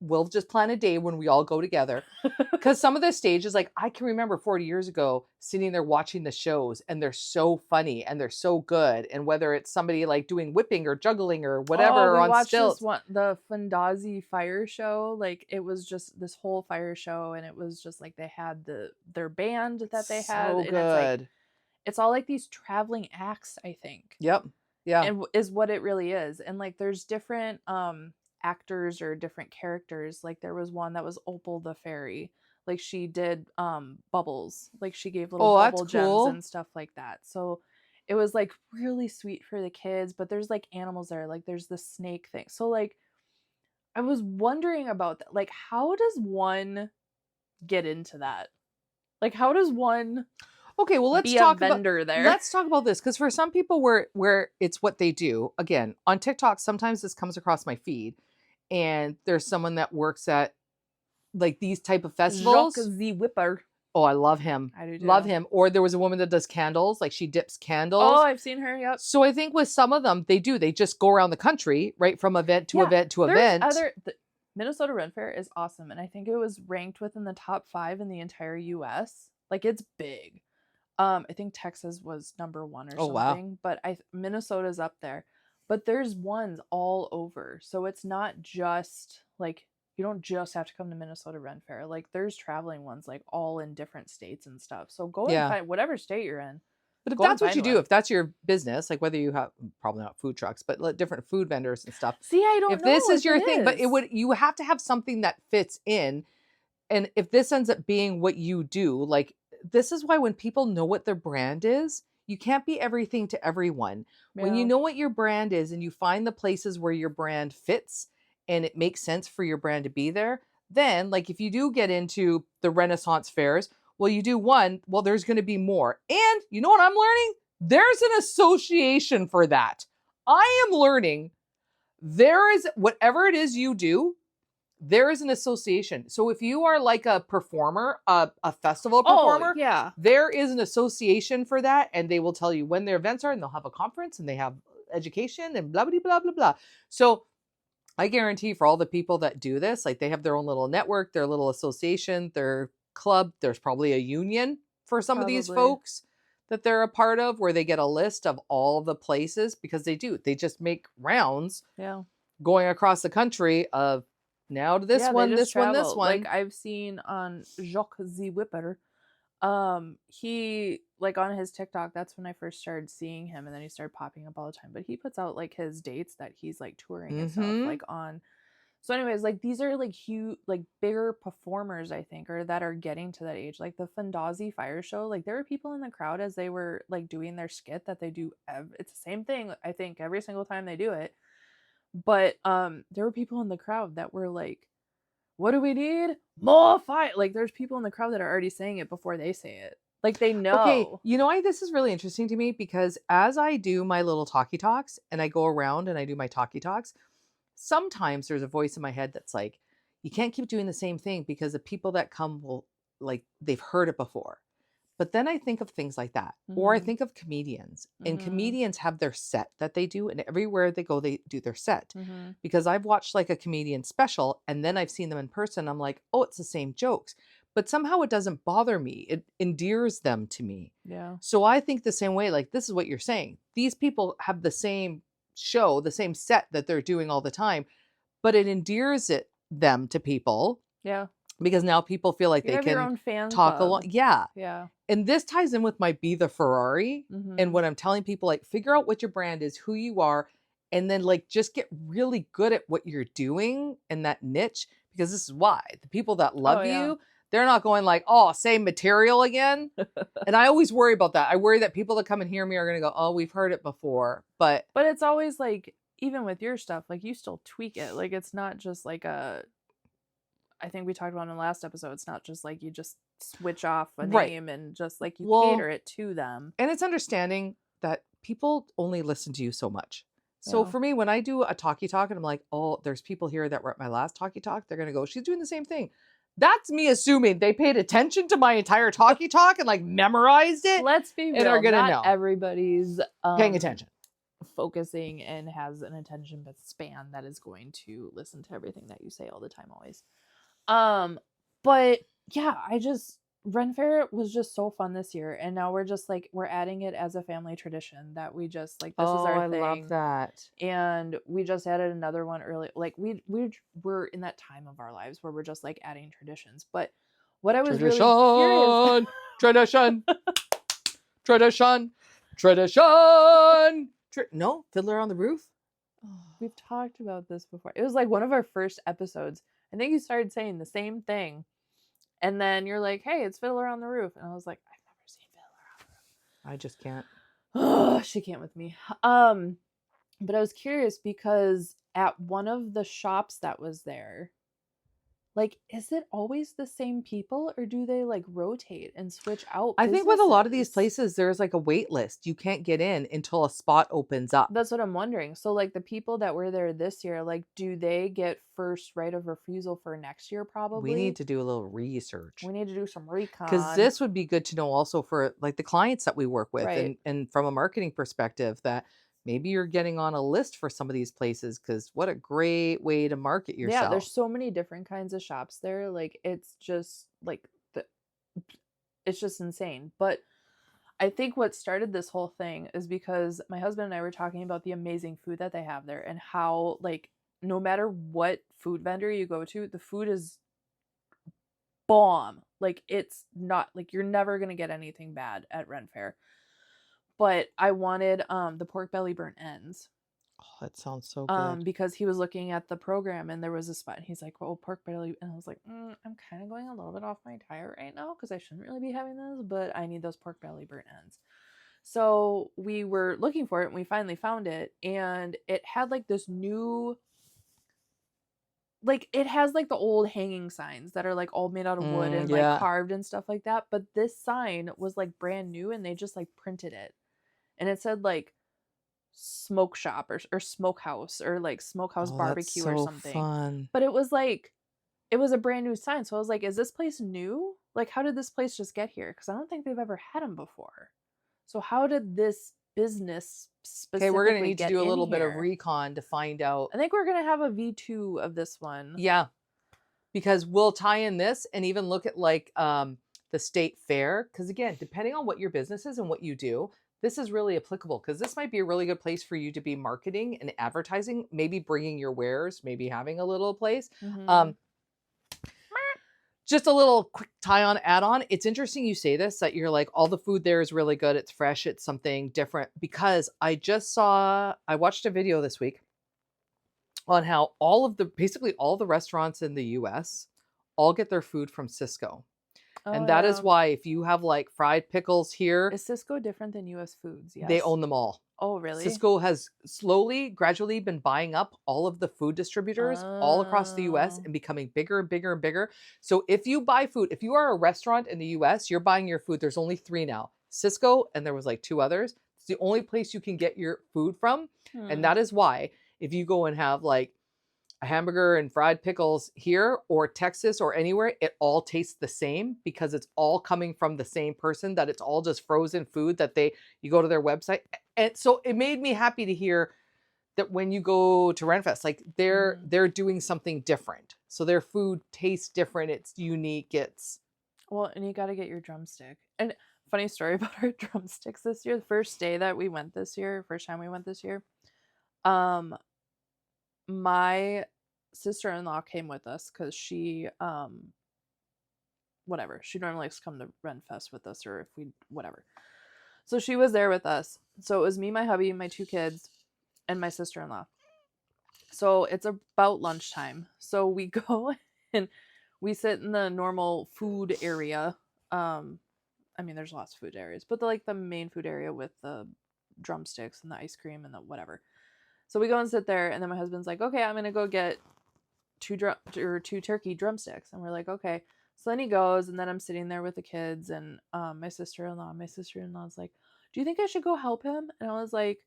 Speaker 2: we'll just plan a day when we all go together. Because some of the stages, like I can remember 40 years ago sitting there watching the shows and they're so funny and they're so good. And whether it's somebody like doing whipping or juggling or whatever
Speaker 1: we
Speaker 2: on
Speaker 1: watched
Speaker 2: stilts.
Speaker 1: this one, the Fundazi fire show. Like it was just this whole fire show, and it was just like they had their band that they had.
Speaker 2: So
Speaker 1: And
Speaker 2: good.
Speaker 1: it's all like these traveling acts, I think.
Speaker 2: Yep. Yeah.
Speaker 1: And is what it really is. And like there's different actors or different characters. Like there was one that was Opal the fairy. Like she did bubbles. Like she gave little bubble gems and stuff like that. So it was like really sweet for the kids, but there's like animals there. Like there's the snake thing. So like I was wondering about that. Like how does one get into that? Like how does one
Speaker 2: Okay, well let's
Speaker 1: be
Speaker 2: talk
Speaker 1: a vendor there?
Speaker 2: Let's talk about this because for some people where it's what they do. Again, on TikTok, sometimes this comes across my feed, and there's someone that works at like these type of festivals.
Speaker 1: Jacques the Whipper.
Speaker 2: Oh, I love him.
Speaker 1: I do too.
Speaker 2: Love him. Or there was a woman that does candles, like she dips candles.
Speaker 1: Oh, I've seen her. Yep.
Speaker 2: So I think with some of them, they just go around the country, right, from event to event to event.
Speaker 1: The Minnesota Ren Fair is awesome, and I think it was ranked within the top 5 in the entire U.S. Like it's big. I think Texas was number 1 or something,
Speaker 2: wow.
Speaker 1: but Minnesota's up there. But there's ones all over, so it's not just like you don't just have to come to Minnesota Ren Fair. Like there's traveling ones like all in different states and stuff. So go and find whatever state you're in.
Speaker 2: But if that's what you do, if that's your business, like whether you have probably not food trucks, but different food vendors and stuff.
Speaker 1: See, I don't know
Speaker 2: if this is your thing, but you have to have something that fits in. And if this ends up being what you do, like this is why when people know what their brand is, you can't be everything to everyone. Yeah. When you know what your brand is and you find the places where your brand fits and it makes sense for your brand to be there, then like if you do get into the Renaissance fairs, well, you do one, well, there's going to be more. And you know what I'm learning? There's an association for that. I am learning there is whatever it is you do, there is an association. So if you are like a performer, a festival performer, there is an association for that. And they will tell you when their events are and they'll have a conference and they have education and blah, blah, blah, blah, blah. So I guarantee for all the people that do this, like they have their own little network, their little association, their club. There's probably a union for some of these folks that they're a part of where they get a list of all the places because they just make rounds going across the country of now to this one, this one, this one.
Speaker 1: Like I've seen on Jacques the Whipper, he like on his TikTok, that's when I first started seeing him, and then he started popping up all the time. But he puts out like his dates that he's like touring and stuff like on. So anyways, like these are like huge, like bigger performers, I think, or that are getting to that age. Like the Fundazi fire show, like there were people in the crowd as they were like doing their skit that they do. It's the same thing, I think, every single time they do it. But there were people in the crowd that were like, what do we need? More fire. Like there's people in the crowd that are already saying it before they say it. Like they know.
Speaker 2: Okay, you know why this is really interesting to me? Because as I do my little talkie talks and I go around and I do my talkie talks, sometimes there's a voice in my head that's like, you can't keep doing the same thing because the people that come will like, they've heard it before. But then I think of things like that. Or I think of comedians. And comedians have their set that they do. And everywhere they go, they do their set. Because I've watched like a comedian special and then I've seen them in person. I'm like, oh, it's the same jokes. But somehow it doesn't bother me. It endears them to me.
Speaker 1: Yeah.
Speaker 2: So I think the same way, like this is what you're saying. These people have the same show, the same set that they're doing all the time. But it endears them to people.
Speaker 1: Yeah.
Speaker 2: Because now people feel like
Speaker 1: you
Speaker 2: they
Speaker 1: have
Speaker 2: can
Speaker 1: your own fan
Speaker 2: talk
Speaker 1: club.
Speaker 2: along. Yeah.
Speaker 1: Yeah.
Speaker 2: And this ties in with my Be the Ferrari. And when I'm telling people, like, figure out what your brand is, who you are, and then like just get really good at what you're doing in that niche, because this is why the people that
Speaker 1: Oh
Speaker 2: love
Speaker 1: yeah.
Speaker 2: you, they're not going like, oh, same material again. And I always worry about that. I worry that people that come and hear me are going to go, oh, we've heard it before. But
Speaker 1: it's always like, even with your stuff, like you still tweak it. Like it's not just like I think we talked about in the last episode, it's not just like you just switch off a
Speaker 2: right.
Speaker 1: name and just like you
Speaker 2: Well,
Speaker 1: cater it to them.
Speaker 2: and it's understanding that people only listen to you so much. So
Speaker 1: Yeah.
Speaker 2: for me, when I do a talkie talk and I'm like, oh, there's people here that were at my last talkie talk, they're going to go, she's doing the same thing. That's me assuming they paid attention to my entire talkie talk and like memorized it
Speaker 1: Let's be
Speaker 2: and are
Speaker 1: real,
Speaker 2: going to
Speaker 1: not
Speaker 2: know.
Speaker 1: everybody's
Speaker 2: Paying attention.
Speaker 1: focusing and has an attention span that is going to listen to everything that you say all the time always. But yeah, Ren Fair was just so fun this year, and now we're just like, we're adding it as a family tradition that we just like, this is our
Speaker 2: I
Speaker 1: thing.
Speaker 2: love that.
Speaker 1: And we just added another one early. Like we're in that time of our lives where we're just like adding traditions. But what I was really curious,
Speaker 2: Tradition. No, Fiddler on the Roof.
Speaker 1: we've talked about this before. It was like one of our first episodes. I think you started saying the same thing, and then you're like, "Hey, it's Fiddler on the Roof," and I was like, "I've never seen Fiddler on the Roof."
Speaker 2: I just can't.
Speaker 1: Oh, she can't with me. But I was curious because at one of the shops that was there, like, is it always the same people or do they like rotate and switch out
Speaker 2: I think with a lot of these
Speaker 1: businesses?
Speaker 2: places, there's like a wait list. You can't get in until a spot opens up.
Speaker 1: That's what I'm wondering. So, like, the people that were there this year, like, do they get first right of refusal for next year? Probably.
Speaker 2: We need to do a little research.
Speaker 1: We need to do some recon.
Speaker 2: Because this would be good to know also for like the clients that we work with,
Speaker 1: Right.
Speaker 2: and from a marketing perspective, that maybe you're getting on a list for some of these places, because what a great way to market yourself.
Speaker 1: Yeah, there's so many different kinds of shops there. Like, it's just like it's just insane. But I think what started this whole thing is because my husband and I were talking about the amazing food that they have there and how, like, no matter what food vendor you go to, the food is bomb. Like, it's not like you're never gonna get anything bad at Ren Fair. But I wanted the pork belly burnt ends.
Speaker 2: Oh, that sounds so good.
Speaker 1: Because he was looking at the program and there was a spot and he's like, "Oh, pork belly," and I was like, "I'm kind of going a little bit off my diet right now because I shouldn't really be having those, but I need those pork belly burnt ends." So we were looking for it and we finally found it, and it had like this new, like, it has like the old hanging signs that are like all made out of wood and
Speaker 2: yeah.
Speaker 1: like carved and stuff like that, but this sign was like brand new and they just like printed it, and it said like smoke shop or smokehouse or like smokehouse barbecue or something.
Speaker 2: Fun.
Speaker 1: But it was like, it was a brand new sign, so I was like, is this place new? Like, how did this place just get here? Because I don't think they've ever had them before. So how did this business specifically
Speaker 2: Okay, we're gonna need to do a little bit of
Speaker 1: here?
Speaker 2: recon to find out.
Speaker 1: I think we're gonna have a V2 of this one.
Speaker 2: Yeah, because we'll tie in this and even look at like the state fair, because again, depending on what your business is and what you do, this is really applicable, because this might be a really good place for you to be marketing and advertising, maybe bringing your wares, maybe having a little place. Just a little quick tie-on add-on. It's interesting you say this, that you're like, all the food there is really good, it's fresh, it's something different, because I watched a video this week on how basically all the restaurants in the US all get their food from Cisco. And that is why if you have like fried pickles here,
Speaker 1: is Cisco different than US Foods? Yes.
Speaker 2: They own them all.
Speaker 1: Oh, really?
Speaker 2: Cisco has gradually been buying up all of the food distributors all across the US and becoming bigger and bigger and bigger. So if you buy food, if you are a restaurant in the US, you're buying your food. There's only 3 now. Cisco, and there was like 2 others. It's the only place you can get your food from. And that is why if you go and have like a hamburger and fried pickles here or Texas or anywhere, it all tastes the same, because it's all coming from the same person, that it's all just frozen food that you go to their website. And so it made me happy to hear that when you go to Ren Fest, like they're doing something different. So their food tastes different. It's unique.
Speaker 1: Well, and you got to get your drumstick. And funny story about our drumsticks this year. The first time we went this year, my sister-in-law came with us because she normally likes to come to Ren Fest with us, or if we whatever. So she was there with us. So it was me, my hubby, and my 2 kids, and my sister-in-law. So it's about lunchtime. So we go and we sit in the normal food area. I mean, there's lots of food areas, but the main food area with the drumsticks and the ice cream and the whatever. So we go and sit there, and then my husband's like, okay, I'm gonna go get two turkey drumsticks, and we're like, okay. So then he goes, and then I'm sitting there with the kids and my sister-in-law's like, do you think I should go help him? And I was like,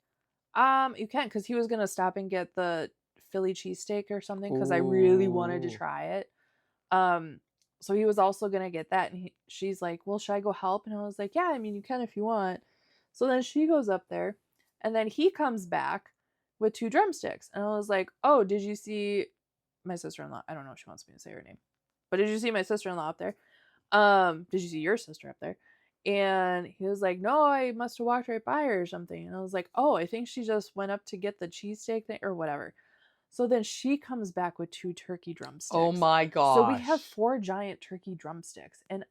Speaker 1: you can't, because he was gonna stop and get the Philly cheesesteak or something, because I really wanted to try it. So he was also gonna get that, and she's like, well, should I go help? And I was like, yeah, I mean, you can if you want. So then she goes up there, and then he comes back with two drumsticks, and I was like, oh, did you see my sister-in-law? I don't know if she wants me to say her name, but did you see my sister-in-law up there? Did you see your sister up there? And he was like, no, I must have walked right by her or something. And I was like, oh, I think she just went up to get the cheesesteak thing or whatever. So then she comes back with two turkey drumsticks.
Speaker 2: Oh my gosh.
Speaker 1: So we have 4 giant turkey drumsticks. And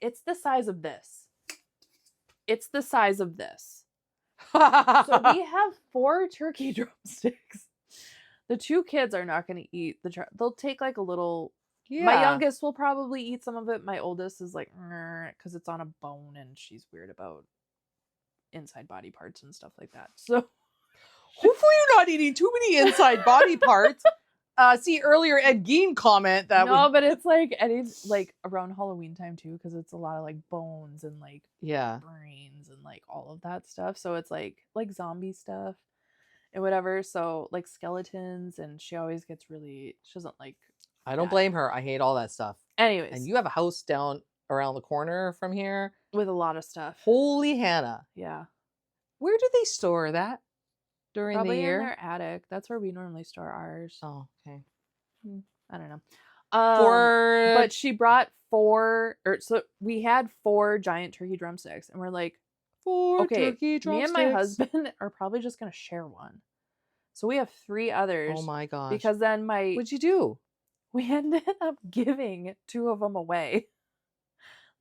Speaker 1: it's the size of this. It's the size of this. So we have 4 turkey drumsticks. The 2 kids are not going to eat they'll take like a little. Yeah. My youngest will probably eat some of it. My oldest is like, because it's on a bone and she's weird about inside body parts and stuff like that. So
Speaker 2: hopefully you're not eating too many inside body parts. See earlier Ed Gein comment that
Speaker 1: but it's like around Halloween time too, because it's a lot of like bones and like brains and like all of that stuff. So it's like zombie stuff and whatever. So like skeletons, and she always gets she doesn't like.
Speaker 2: I don't blame her. I hate all that stuff.
Speaker 1: Anyways,
Speaker 2: and you have a house down around the corner from here
Speaker 1: with a lot of stuff.
Speaker 2: Holy Hannah!
Speaker 1: Yeah.
Speaker 2: Where do they store that? During
Speaker 1: Probably
Speaker 2: the year?
Speaker 1: In their attic. That's where we normally store ours.
Speaker 2: Oh, okay.
Speaker 1: I don't know. But she brought 4, so we had 4 giant turkey drumsticks, and we're like,
Speaker 2: 4 turkey drumsticks.
Speaker 1: Me and my husband are probably just gonna share one. So we have 3 others.
Speaker 2: Oh my gosh.
Speaker 1: Because then
Speaker 2: what'd you do?
Speaker 1: We ended up giving 2 of them away.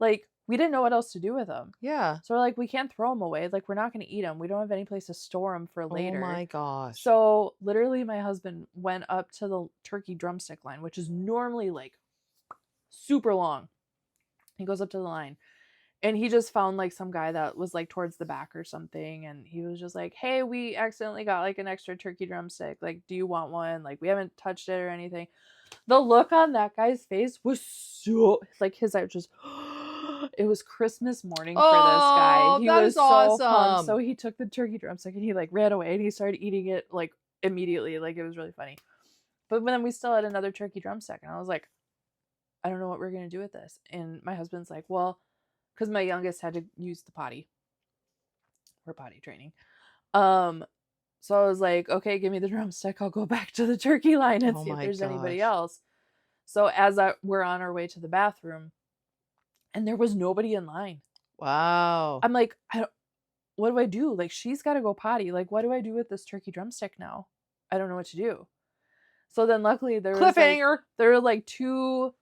Speaker 1: Like, we didn't know what else to do with them.
Speaker 2: Yeah.
Speaker 1: So we're like, we can't throw them away. Like, we're not going to eat them. We don't have any place to store them for later.
Speaker 2: Oh my gosh.
Speaker 1: So literally my husband went up to the turkey drumstick line, which is normally like super long. He goes up to the line, and he just found like some guy that was like towards the back or something. And he was just like, hey, we accidentally got like an extra turkey drumstick. Like, do you want one? Like, we haven't touched it or anything. The look on that guy's face was so like his eye just it was Christmas morning for this guy. He was so
Speaker 2: awesome.
Speaker 1: pumped. So he took the turkey drumstick and he like ran away and he started eating it like immediately. Like, it was really funny. But then we still had another turkey drumstick, and I was like, I don't know what we're gonna do with this. And my husband's like, well, because my youngest had to use the potty. We're potty training. So I was like, okay, give me the drumstick. I'll go back to the turkey line and see if there's anybody else. So as we're on our way to the bathroom, and there was nobody in line.
Speaker 2: Wow.
Speaker 1: I'm like, what do I do? Like, she's got to go potty. Like, what do I do with this turkey drumstick now? I don't know what to do. So then luckily there were like 2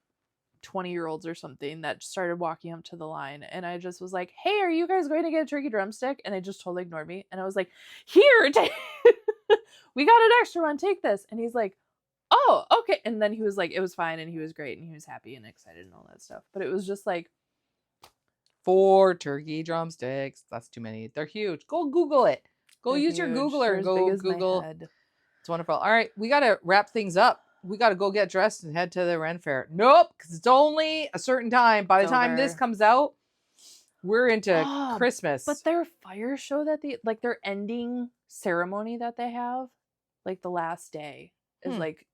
Speaker 1: 20-year-olds or something that started walking up to the line, and I just was like, hey, are you guys going to get a turkey drumstick? And they just totally ignored me, and I was like, here, we got an extra one, take this. And he's like, oh, okay. And then he was like, it was fine, and he was great, and he was happy and excited and all that stuff. But it was just like
Speaker 2: 4 turkey drumsticks. That's too many. They're huge. Go Google it. Go use your Googler and go Google. It's wonderful. All right, we got to wrap things up. We got to go get dressed and head to the Ren Fair. Nope, because it's only a certain time. By the time this comes out, we're into Christmas.
Speaker 1: But their fire show that their ending ceremony that they have, like the last day, is like,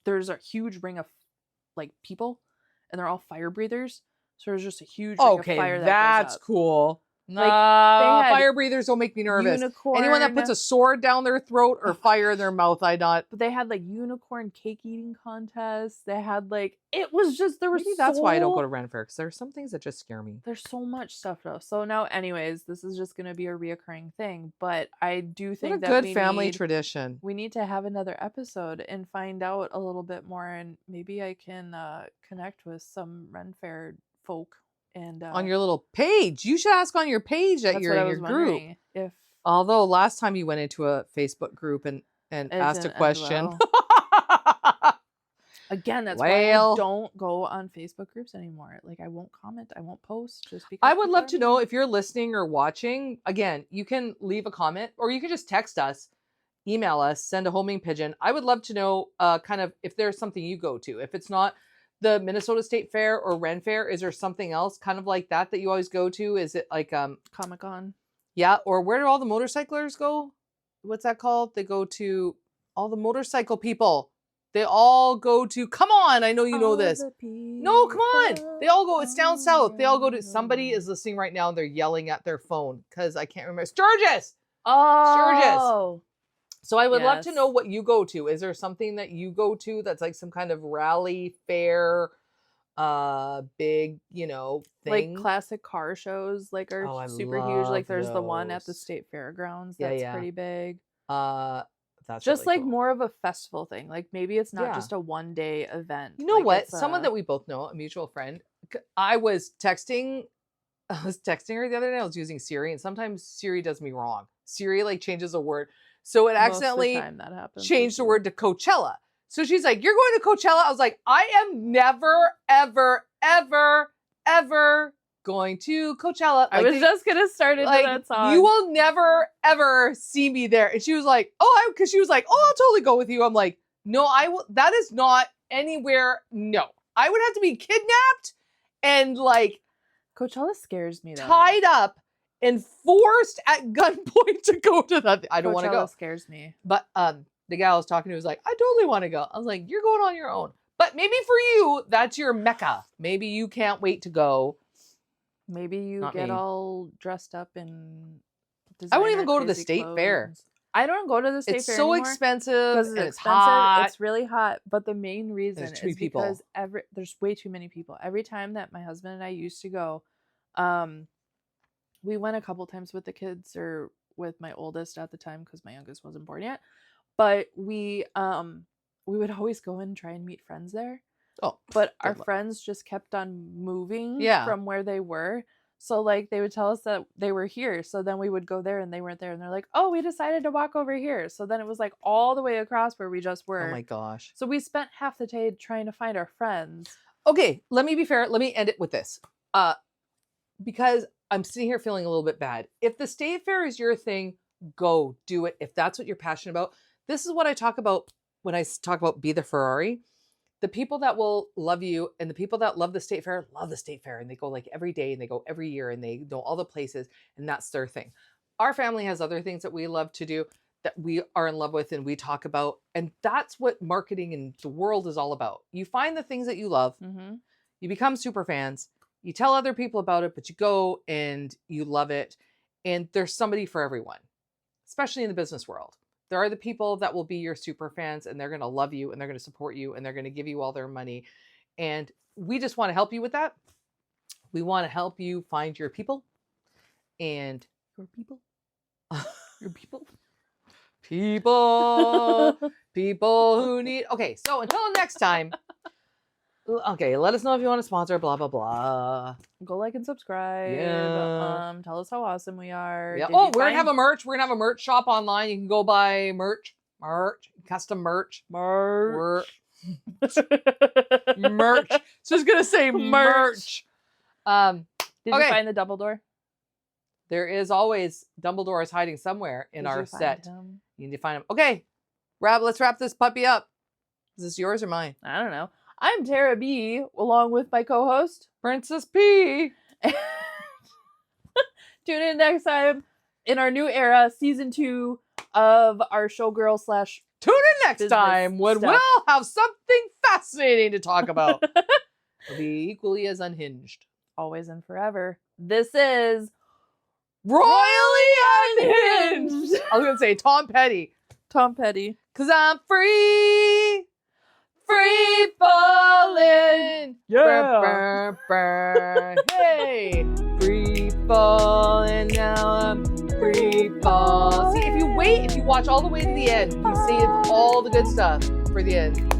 Speaker 1: there's a huge ring of like people, and they're all fire breathers. So there's just a huge ring of fire
Speaker 2: that's cool. Like, fire breathers don't make me nervous. Anyone that puts a sword down their throat or fire in their mouth, I not.
Speaker 1: But they had like unicorn cake eating contests. They had like, it was just, there was
Speaker 2: Maybe that's why I don't go to Ren Fair, because there's some things that just scare me.
Speaker 1: There's so much stuff though. So now, anyways, this is just going to be a reoccurring thing. But I do think
Speaker 2: that good family tradition.
Speaker 1: We need to have another episode and find out a little bit more, and maybe I can connect with some Ren Fair folk. And
Speaker 2: on your little page, you should ask on your page that you're in your group.
Speaker 1: If
Speaker 2: Although last time you went into a Facebook group and
Speaker 1: It
Speaker 2: asked a
Speaker 1: didn't end
Speaker 2: question.
Speaker 1: well. Again, that's why I
Speaker 2: Well,
Speaker 1: don't go on Facebook groups anymore. Like, I won't comment, I won't post just because.
Speaker 2: I would
Speaker 1: people
Speaker 2: love
Speaker 1: are
Speaker 2: to know
Speaker 1: mean.
Speaker 2: if you're listening or watching. Again, you can leave a comment or you can just text us, email us, send a homing pigeon. I would love to know kind of if there's something you go to. If it's not the Minnesota State Fair or Ren Fair, is there something else kind of like that you always go to? Is it like
Speaker 1: Comic-Con.
Speaker 2: yeah, or where do all the motorcyclers go? What's that called? They go to all the motorcycle people. They all go to, come on, I know you know this. No, come on. They all go, it's down south. They all go to, somebody is listening right now and they're yelling at their phone because I can't remember. Sturgis!
Speaker 1: Oh!
Speaker 2: So I would love to
Speaker 1: Yes.
Speaker 2: know what you go to. Is there something that you go to that's like some kind of rally, fair, big, thing?
Speaker 1: Like classic car shows, like are
Speaker 2: Oh, I
Speaker 1: super huge. Like
Speaker 2: love
Speaker 1: there's the one at the
Speaker 2: those.
Speaker 1: state fairgrounds
Speaker 2: Yeah,
Speaker 1: that's
Speaker 2: yeah.
Speaker 1: pretty big.
Speaker 2: That's
Speaker 1: Just
Speaker 2: really
Speaker 1: like
Speaker 2: cool.
Speaker 1: more of a festival thing. Like maybe it's not
Speaker 2: Yeah.
Speaker 1: just a one-day event.
Speaker 2: You know
Speaker 1: Like,
Speaker 2: what?
Speaker 1: it's
Speaker 2: Someone that we both know, a mutual friend. I was texting her the other day. I was using Siri, and sometimes Siri does me wrong. Siri like changes a word, so it
Speaker 1: most of the
Speaker 2: accidentally
Speaker 1: time that happens
Speaker 2: changed the
Speaker 1: with
Speaker 2: word to Coachella. So she's like, "You're going to Coachella?" I was like, "I am never, ever, ever, ever going to Coachella."
Speaker 1: I was just gonna start into that song.
Speaker 2: You will never, ever see me there. And she was like, because she was like, "Oh, I'll totally go with you." I'm like, "No, I will. That is not anywhere. No, I would have to be kidnapped and like
Speaker 1: Coachella scares me though.
Speaker 2: tied up and forced at gunpoint to go to that. I don't want to go."
Speaker 1: Coachella scares me.
Speaker 2: But the guy I was talking to was like, "I totally want to go." I was like, "You're going on your own." But maybe for you, that's your mecca. Maybe you can't wait to go.
Speaker 1: Maybe you
Speaker 2: Not
Speaker 1: get
Speaker 2: me.
Speaker 1: all dressed up in.
Speaker 2: I wouldn't even
Speaker 1: designer
Speaker 2: go to the
Speaker 1: crazy
Speaker 2: state fair.
Speaker 1: clothes. I don't go to the state
Speaker 2: It's
Speaker 1: fair
Speaker 2: so
Speaker 1: anymore
Speaker 2: expensive
Speaker 1: because
Speaker 2: and
Speaker 1: it's
Speaker 2: it's
Speaker 1: expensive.
Speaker 2: hot.
Speaker 1: It's really hot, but the main reason
Speaker 2: There's too many
Speaker 1: is
Speaker 2: people.
Speaker 1: because there's way too many people. Every time that my husband and I used to go, we went a couple times with the kids or with my oldest at the time because my youngest wasn't born yet. But we would always go and try and meet friends there.
Speaker 2: Oh,
Speaker 1: But our
Speaker 2: good luck.
Speaker 1: friends just kept on moving
Speaker 2: Yeah.
Speaker 1: from where they were. So like they would tell us that they were here. So then we would go there and they weren't there. And they're like, "Oh, we decided to walk over here." So then it was like all the way across where we just were.
Speaker 2: Oh my gosh.
Speaker 1: So we spent half the day trying to find our friends.
Speaker 2: Okay, let me be fair. Let me end it with this. Because I'm sitting here feeling a little bit bad. If the state fair is your thing, go do it. If that's what you're passionate about. This is what I talk about when I talk about Be the Ferrari. The people that will love you and the people that love the state fair love the state fair, and they go like every day and they go every year and they know all the places, and that's their thing. Our family has other things that we love to do that we are in love with and we talk about, and that's what marketing in the world is all about. You find the things that you love, you become super fans, you tell other people about it, but you go and you love it, and there's somebody for everyone, especially in the business world. There are the people that will be your super fans, and they're going to love you and they're going to support you and they're going to give you all their money. And we just want to help you with that. We want to help you find your people and
Speaker 1: Your people.
Speaker 2: your people. People who need. Okay, so until next time. Okay, let us know if you want to sponsor, blah, blah, blah.
Speaker 1: Go like and subscribe.
Speaker 2: Yeah.
Speaker 1: Tell us how awesome we are.
Speaker 2: Yeah.
Speaker 1: Did
Speaker 2: Oh,
Speaker 1: you
Speaker 2: we're going to have
Speaker 1: find-
Speaker 2: a merch. We're going to have a merch shop online. You can go buy custom merch.
Speaker 1: merch.
Speaker 2: Merch. So I was going to say merch.
Speaker 1: Did you
Speaker 2: Okay.
Speaker 1: find the Dumbledore?
Speaker 2: There is always Dumbledore is hiding somewhere in
Speaker 1: Did
Speaker 2: our
Speaker 1: you find
Speaker 2: set.
Speaker 1: him?
Speaker 2: You need to find him. Okay. Let's wrap this puppy up. Is this yours or mine?
Speaker 1: I don't know. I'm Tara B, along with my co-host.
Speaker 2: Princess P.
Speaker 1: Tune in next time in our new era, season 2 of our showgirl /
Speaker 2: Tune in next
Speaker 1: business
Speaker 2: time when
Speaker 1: stuff.
Speaker 2: we'll have something fascinating to talk about. It'll be equally as unhinged.
Speaker 1: always and forever. This is
Speaker 2: Royally unhinged. I was going to say Tom Petty.
Speaker 1: Tom Petty.
Speaker 2: 'Cause I'm free.
Speaker 1: Free falling.
Speaker 2: Brr, brr, brr. Hey, free falling, now I'm free fall. See, if you watch all the way to the end, you save all the good stuff for the end.